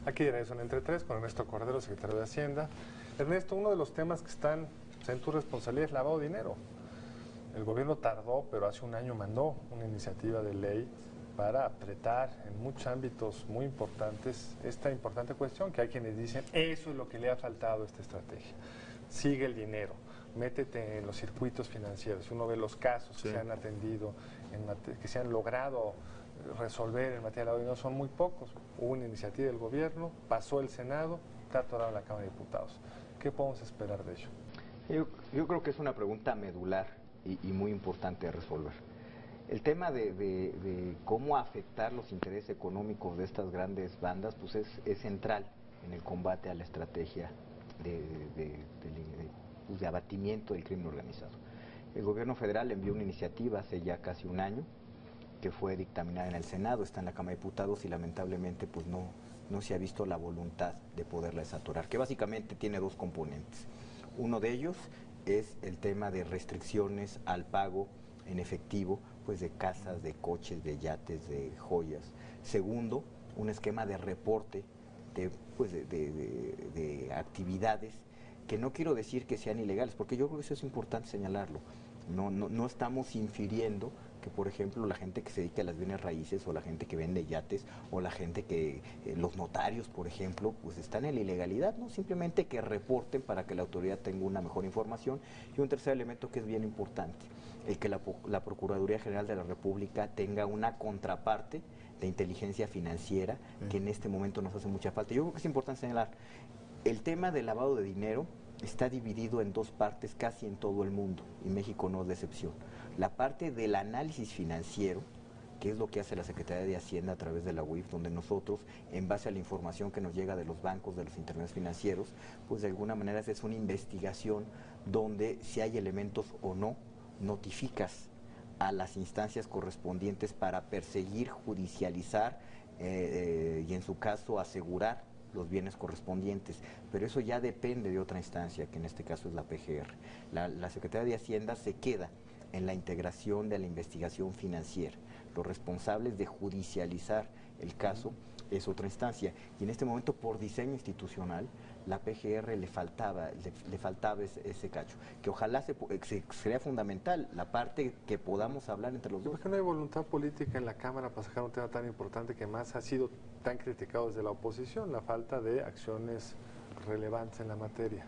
Aquí en Eso en Entre Tres con Ernesto Cordero, secretario de Hacienda. Ernesto, uno de los temas que están en tu responsabilidad es lavado de dinero. El gobierno tardó, pero hace un año mandó una iniciativa de ley para apretar en muchos ámbitos muy importantes esta importante cuestión, que hay quienes dicen eso es lo que le ha faltado a esta estrategia. Sigue el dinero, métete en los circuitos financieros. Uno ve los casos que se han atendido, que se han logrado resolver en materia de lavado de dinero, son muy pocos. Hubo una iniciativa del gobierno, pasó el Senado, está atorado en la Cámara de Diputados. ¿Qué podemos esperar de ello? Yo creo que es una pregunta medular y muy importante de resolver. El tema de cómo afectar los intereses económicos de estas grandes bandas pues es central en el combate a la estrategia de abatimiento del crimen organizado. El gobierno federal envió una iniciativa hace ya casi un año que fue dictaminada en el Senado, está en la Cámara de Diputados y lamentablemente pues no se ha visto la voluntad de poderla desatorar, que básicamente tiene dos componentes. Uno de ellos es el tema de restricciones al pago en efectivo pues de casas, de coches, de yates, de joyas. Segundo, un esquema de reporte de actividades que no quiero decir que sean ilegales, porque yo creo que eso es importante señalarlo. No estamos infiriendo que, por ejemplo, la gente que se dedica a las bienes raíces o la gente que vende yates o la gente que, los notarios, por ejemplo, pues están en la ilegalidad, ¿no? Simplemente que reporten para que la autoridad tenga una mejor información. Y un tercer elemento que es bien importante, el que la Procuraduría General de la República tenga una contraparte de inteligencia financiera que en este momento nos hace mucha falta. Yo creo que es importante señalar, el tema del lavado de dinero está dividido en dos partes casi en todo el mundo, y México no es de excepción. La parte del análisis financiero, que es lo que hace la Secretaría de Hacienda a través de la UIF, donde nosotros, en base a la información que nos llega de los bancos, de los intermediarios financieros, pues de alguna manera es una investigación donde si hay elementos o no, notificas a las instancias correspondientes para perseguir, judicializar y en su caso asegurar los bienes correspondientes, pero eso ya depende de otra instancia, que en este caso es la PGR. La Secretaría de Hacienda se queda en la integración de la investigación financiera. Los responsables de judicializar el caso es otra instancia. Y en este momento, por diseño institucional, la PGR le faltaba ese cacho. Que ojalá sería fundamental la parte que podamos hablar entre los dos. ¿Por qué no hay voluntad política en la Cámara para sacar un tema tan importante que más ha sido tan criticado desde la oposición, la falta de acciones relevantes en la materia?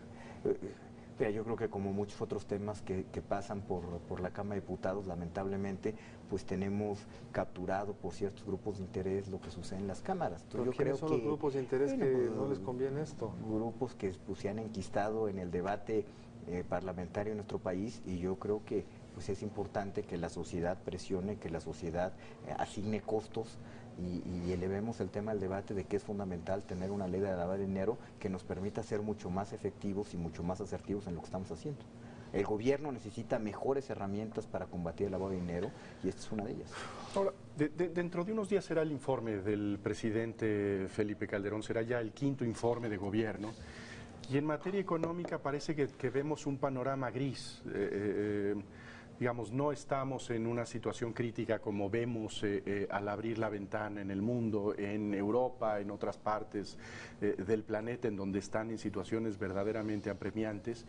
Mira, yo creo que como muchos otros temas que pasan por la Cámara de Diputados, lamentablemente, pues tenemos capturado por ciertos grupos de interés lo que sucede en las cámaras. Entonces, ¿quiénes son los grupos de interés que no les conviene esto? Grupos que pues, se han enquistado en el debate parlamentario en nuestro país, y yo creo que pues es importante que la sociedad presione, que la sociedad asigne costos y elevemos el tema del debate de que es fundamental tener una ley de lavado de dinero que nos permita ser mucho más efectivos y mucho más asertivos en lo que estamos haciendo. El gobierno necesita mejores herramientas para combatir el lavado de dinero y esta es una de ellas. Ahora, dentro de unos días será el informe del presidente Felipe Calderón, será ya el quinto informe de gobierno. Y en materia económica parece que vemos un panorama gris. Digamos, no estamos en una situación crítica como vemos al abrir la ventana en el mundo, en Europa, en otras partes del planeta, en donde están en situaciones verdaderamente apremiantes.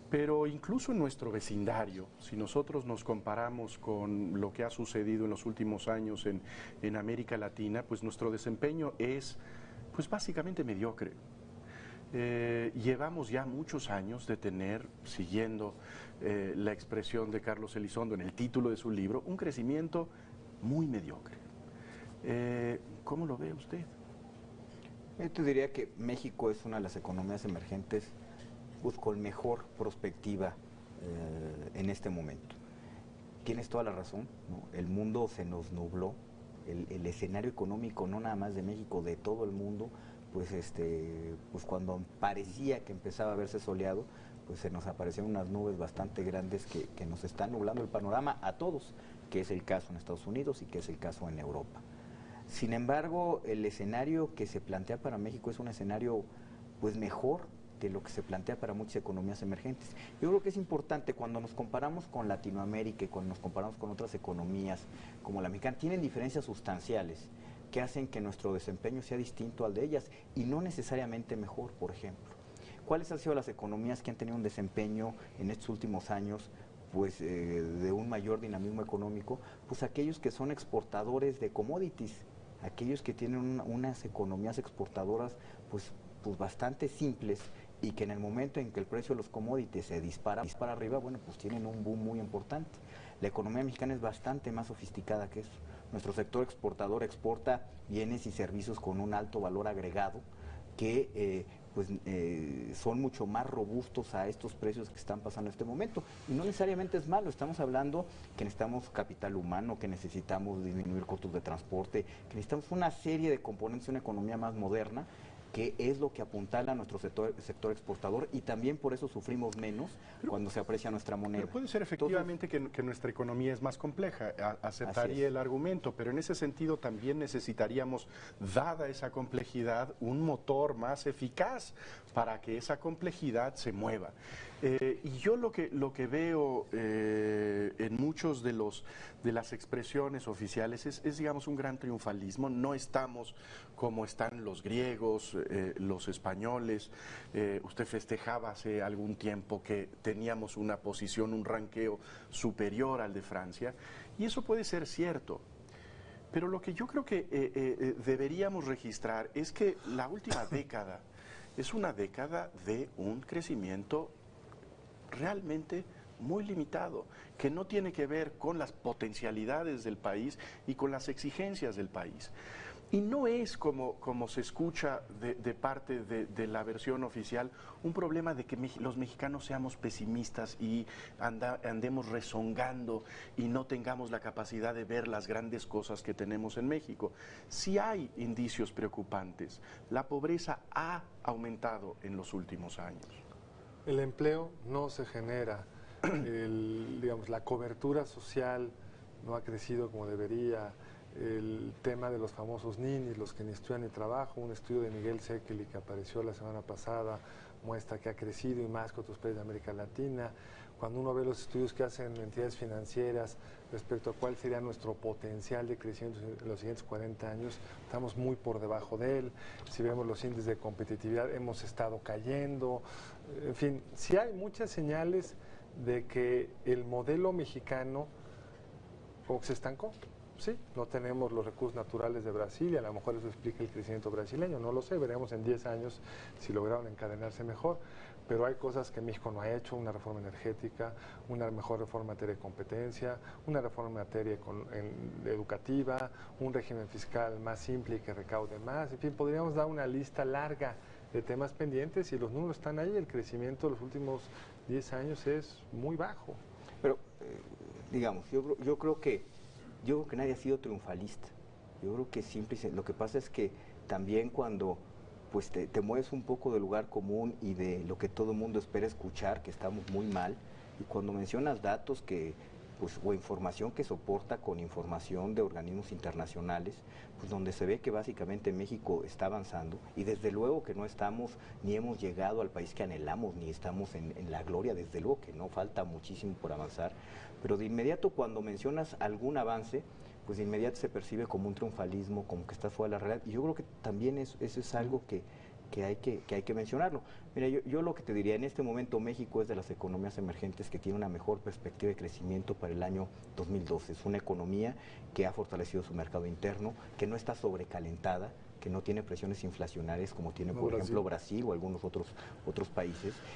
Pero incluso en nuestro vecindario, si nosotros nos comparamos con lo que ha sucedido en los últimos años en América Latina, pues nuestro desempeño es pues básicamente mediocre. Llevamos ya muchos años de tener, siguiendo la expresión de Carlos Elizondo en el título de su libro, un crecimiento muy mediocre. ¿Cómo lo ve usted? Yo te diría que México es una de las economías emergentes pues, con mejor perspectiva en este momento. Tienes toda la razón, ¿no? El mundo se nos nubló, el escenario económico no nada más de México, de todo el mundo, pues cuando parecía que empezaba a verse soleado, pues se nos aparecieron unas nubes bastante grandes que nos están nublando el panorama a todos, que es el caso en Estados Unidos y que es el caso en Europa. Sin embargo, el escenario que se plantea para México es un escenario pues mejor de lo que se plantea para muchas economías emergentes. Yo creo que es importante cuando nos comparamos con Latinoamérica y cuando nos comparamos con otras economías como la mexicana, tienen diferencias sustanciales, que hacen que nuestro desempeño sea distinto al de ellas y no necesariamente mejor, por ejemplo. ¿Cuáles han sido las economías que han tenido un desempeño en estos últimos años pues de un mayor dinamismo económico? Pues aquellos que son exportadores de commodities, aquellos que tienen unas economías exportadoras pues bastante simples y que en el momento en que el precio de los commodities se dispara arriba, bueno, pues tienen un boom muy importante. La economía mexicana es bastante más sofisticada que eso. Nuestro sector exportador exporta bienes y servicios con un alto valor agregado que son mucho más robustos a estos precios que están pasando en este momento. Y no necesariamente es malo, estamos hablando que necesitamos capital humano, que necesitamos disminuir costos de transporte, que necesitamos una serie de componentes de una economía más moderna, que es lo que apuntala a nuestro sector exportador y también por eso sufrimos menos cuando se aprecia nuestra moneda. Pero puede ser efectivamente que nuestra economía es más compleja, aceptaría el argumento, pero en ese sentido también necesitaríamos, dada esa complejidad, un motor más eficaz para que esa complejidad se mueva. Y yo lo que veo en muchos de las expresiones oficiales es, digamos, un gran triunfalismo. No estamos como están los griegos, los españoles. Usted festejaba hace algún tiempo que teníamos una posición, un ranqueo superior al de Francia, y eso puede ser cierto. Pero lo que yo creo que deberíamos registrar es que la última década es una década de un crecimiento realmente muy limitado, que no tiene que ver con las potencialidades del país y con las exigencias del país. Y no es como se escucha de parte de la versión oficial, un problema de que los mexicanos seamos pesimistas y andemos rezongando y no tengamos la capacidad de ver las grandes cosas que tenemos en México. Sí hay indicios preocupantes. La pobreza ha aumentado en los últimos años. El empleo no se genera, digamos, la cobertura social no ha crecido como debería, el tema de los famosos ninis, los que ni estudian ni trabajan. Un estudio de Miguel Sekeli que apareció la semana pasada muestra que ha crecido y más que otros países de América Latina. Cuando uno ve los estudios que hacen entidades financieras respecto a cuál sería nuestro potencial de crecimiento en los siguientes 40 años, estamos muy por debajo de él. Si vemos los índices de competitividad, hemos estado cayendo. En fin, sí hay muchas señales de que el modelo mexicano como que se estancó. Sí, no tenemos los recursos naturales de Brasil y a lo mejor eso explica el crecimiento brasileño, no lo sé, veremos en 10 años si lograron encadenarse mejor, pero hay cosas que México no ha hecho, una reforma energética, una mejor reforma en materia de competencia, una reforma en materia educativa, un régimen fiscal más simple y que recaude más, en fin, podríamos dar una lista larga de temas pendientes y los números están ahí, el crecimiento de los últimos 10 años es muy bajo. Pero, digamos, yo creo que nadie ha sido triunfalista. Yo creo que lo que pasa es que también cuando pues te mueves un poco del lugar común y de lo que todo el mundo espera escuchar, que estamos muy mal, y cuando mencionas datos o información que soporta con información de organismos internacionales, pues donde se ve que básicamente México está avanzando y desde luego que no estamos ni hemos llegado al país que anhelamos, ni estamos en la gloria, desde luego que no, falta muchísimo por avanzar, pero de inmediato cuando mencionas algún avance, pues de inmediato se percibe como un triunfalismo, como que está fuera de la realidad, y yo creo que también eso es algo que hay que mencionarlo. Mira, yo lo que te diría, en este momento México es de las economías emergentes que tiene una mejor perspectiva de crecimiento para el año 2012. Es una economía que ha fortalecido su mercado interno, que no está sobrecalentada, que no tiene presiones inflacionarias como tiene, por ejemplo, Brasil o algunos otros países,